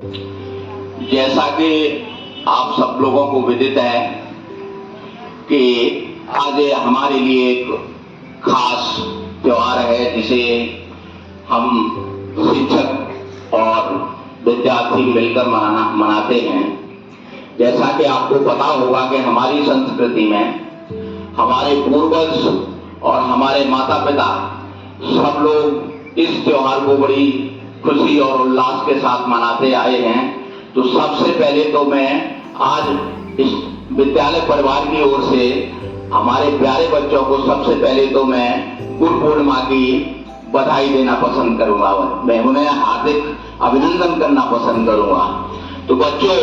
जैसा कि आप सब लोगों को विदित है कि आज हमारे लिए एक खास त्योहार है जिसे हम शिक्षक और विद्यार्थी मिलकर मनाते हैं। जैसा कि आपको पता होगा कि हमारी संस्कृति में हमारे पूर्वज और हमारे माता पिता सब लोग इस त्योहार को बड़ी खुशी और उल्लास के साथ मनाते आए हैं। तो सबसे पहले तो मैं आज इस विद्यालय परिवार की ओर से हमारे प्यारे बच्चों को सबसे पहले तो मैं गुरु पूर्णिमा की बधाई देना पसंद करूंगा। मैं उन्हें हार्दिक अभिनंदन करना पसंद करूंगा। तो बच्चों,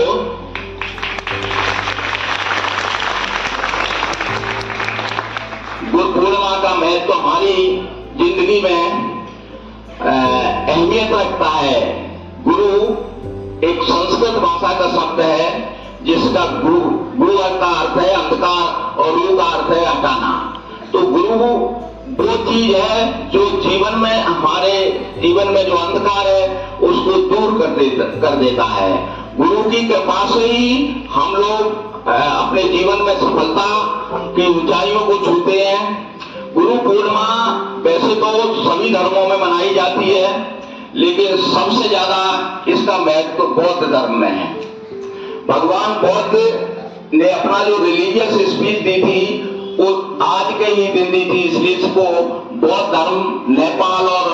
गुरु पूर्णिमा का महत्व हमारी जिंदगी में अहमियत रखता है। गुरु एक संस्कृत भाषा का शब्द है जिसका गुरु का अर्थ है अंधकार और रू का अर्थ है हटाना। तो गुरु वो चीज है जो जीवन में, हमारे जीवन में जो अंधकार है उसको दूर कर देता है। गुरु की कृपा से ही हम लोग अपने जीवन में सफलता की ऊंचाइयों को छूते हैं। गुरु पूर्णिमा वैसे तो सभी धर्मों में मनाई जाती है, लेकिन सबसे ज्यादा इसका महत्व बौद्ध धर्म में है। भगवान बौद्ध ने अपना जो रिलीजियस स्पीच दी थी वो आज के ही दिन दी थी, इसलिए इसको बौद्ध धर्म नेपाल और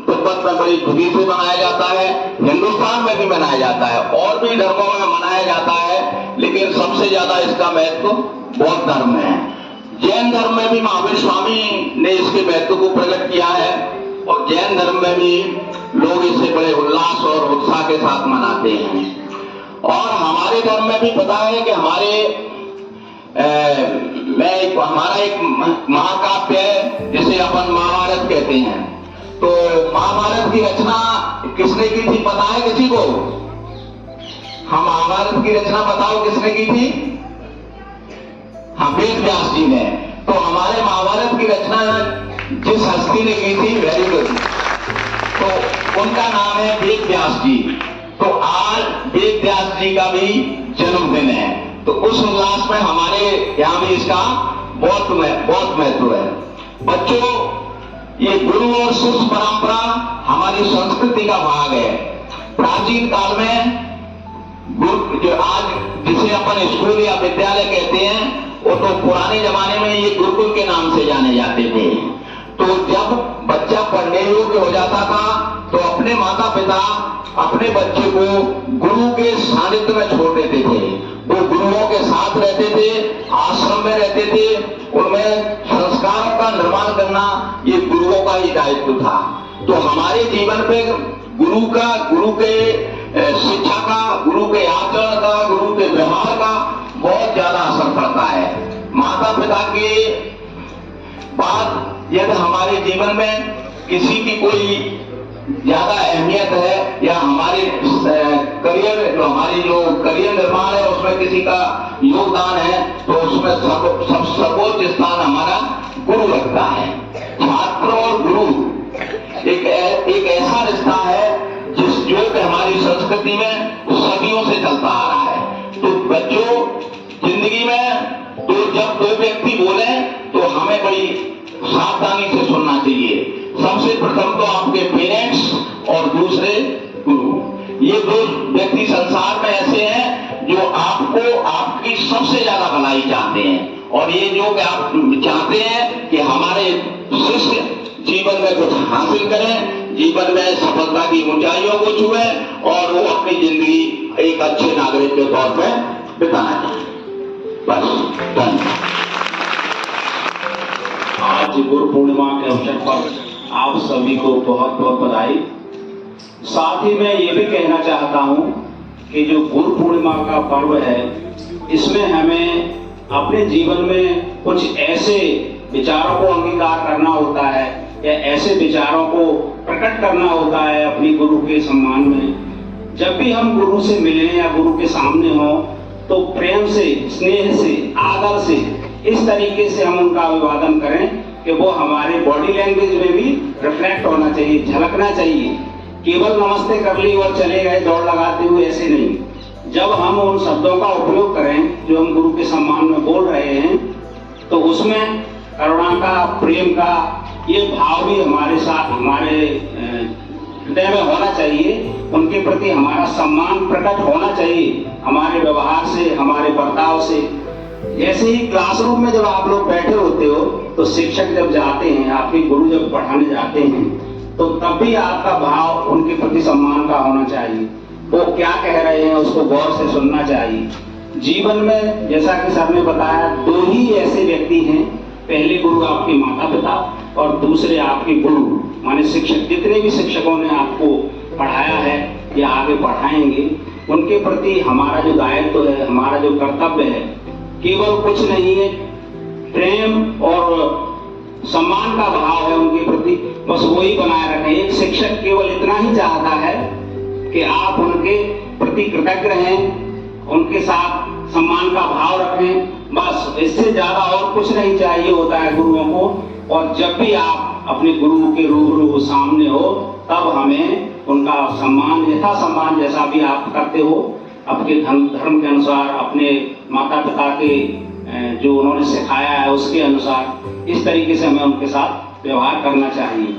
तिब्बत में बड़ी खुशी से मनाया जाता है, हिंदुस्तान में भी मनाया जाता है, और भी धर्मों में मनाया जाता है, लेकिन सबसे ज्यादा इसका महत्व बौद्ध धर्म में है। जैन धर्म में भी महावीर स्वामी ने इसके महत्व को प्रकट किया है और जैन धर्म में भी लोग इसे बड़े उल्लास और उत्साह के साथ मनाते हैं। और हमारे धर्म में भी पता है कि हमारा एक महाकाव्य है जिसे अपन महाभारत कहते हैं। तो महाभारत की रचना किसने की थी पता है किसी को? हम महाभारत की रचना बताओ किसने की थी? हाँ, वेद व्यास जी ने। तो हमारे महाभारत की रचना जिस हस्ती ने की थी, वेरी गुड, तो उनका नाम है वेद व्यास जी। तो आज वेद व्यास जी का भी जन्मदिन है, तो उस उल्लास में हमारे यहाँ भी इसका बहुत महत्व है। बच्चों, ये गुरु और शिष्य परंपरा हमारी संस्कृति का भाग है। प्राचीन काल में गुरु जो आज जिसे अपन स्कूल या विद्यालय कहते हैं, वो तो पुराने जमाने में ये गुरुकुल के नाम से जाने जाते थे। तो जब बच्चा पढ़ने योग्य हो जाता था तो अपने माता पिता अपने बच्चे को गुरु के सानिध्य में छोड़ देते थे। वो गुरुओं के साथ रहते थे, आश्रम में रहते थे, उनमें संस्कारों का निर्माण करना ये गुरुओं का ही दायित्व था। तो हमारे जीवन पे गुरु के शिक्षा का, गुरु के आचरण का, गुरु के व्यवहार का बहुत ज्यादा असर पड़ता है। माता पिता के बाद यदि हमारे जीवन में किसी की कोई ज्यादा अहमियत है या हमारे हमारी जो करियर निर्माण है उसमें किसी का योगदान है, तो उसमें सर्वोच्च स्थान हमारा गुरु रखता है। छात्र और गुरु एक ऐसा रिश्ता है जो कि हमारी संस्कृति में सदियों से चलता आ रहा है। तो बच्चों, जिंदगी में तो जब दो व्यक्ति बोले तो हमें बड़ी सावधानी से सुनना चाहिए। सबसे प्रथम तो आपके पेरेंट्स और दूसरे गुरु। ये दो व्यक्ति संसार में ऐसे हैं जो आपको आपकी सबसे ज्यादा भलाई चाहते हैं, और ये जो कि आप चाहते हैं कि हमारे शिष्य जीवन में कुछ हासिल करें, जीवन में सफलता की ऊंचाइयों को छुए और वो अपनी जिंदगी एक अच्छे नागरिक के तौर पर बिताना चाहें। बस, धन्यवाद। आज गुरु पूर्णिमा के अवसर पर आप सभी को बहुत बहुत बधाई। साथ ही मैं ये भी कहना चाहता हूँ कि जो गुरु पूर्णिमा का पर्व है, इसमें हमें अपने जीवन में कुछ ऐसे विचारों को अंगीकार करना होता है या ऐसे विचारों को प्रकट करना होता है अपनी गुरु के सम्मान में। जब भी हम गुरु से मिलें या गुरु के सामने हों तो प्रेम से, स्नेह से, आदर से, इस तरीके से हम उनका अभिवादन करें कि वो हमारे बॉडी लैंग्वेज में भी रिफ्लेक्ट होना चाहिए, झलकना चाहिए केवल नमस्ते कर ली और चले गए दौड़ लगाते हुए, ऐसे नहीं। जब हम उन शब्दों का उपयोग करें जो हम गुरु के सम्मान में बोल रहे हैं, तो उसमें करुणा का, प्रेम का ये भाव भी हमारे साथ, हमारे हृदय में होना चाहिए। उनके प्रति हमारा सम्मान प्रकट होना चाहिए हमारे व्यवहार से, हमारे बर्ताव से। जैसे ही क्लासरूम में जब आप लोग बैठे होते हो, तो शिक्षक जब जाते हैं, आपके गुरु जब पढ़ाने जाते हैं, तो तब भी आपका भाव उनके प्रति सम्मान का होना चाहिए। वो क्या कह रहे हैं उसको गौर से सुनना चाहिए। जीवन में जैसा कि सर ने बताया, दो ही ऐसे व्यक्ति हैं, पहले गुरु आपके माता पिता और दूसरे आपके गुरु माने शिक्षक। जितने भी शिक्षकों ने आपको पढ़ाया है या आगे पढ़ाएंगे, उनके प्रति हमारा जो दायित्व है, हमारा जो कर्तव्य है, केवल कुछ नहीं है, प्रेम और सम्मान का भाव है उनके प्रति, बस वही बनाए रखें। एक शिक्षक केवल इतना ही चाहता है कि आप उनके प्रति कृतज्ञ रहें, उनके साथ सम्मान का भाव रखें, बस। इससे ज्यादा और कुछ नहीं चाहिए होता है गुरुओं को। और जब भी आप अपने गुरु के रूबरू सामने हो, तब हमें उनका सम्मान, यथा सम्मान जैसा भी आप करते हो, आपके धर्म के अनुसार, अपने माता पिता के जो उन्होंने सिखाया है उसके अनुसार, इस तरीके से हमें उनके साथ व्यवहार करना चाहिए।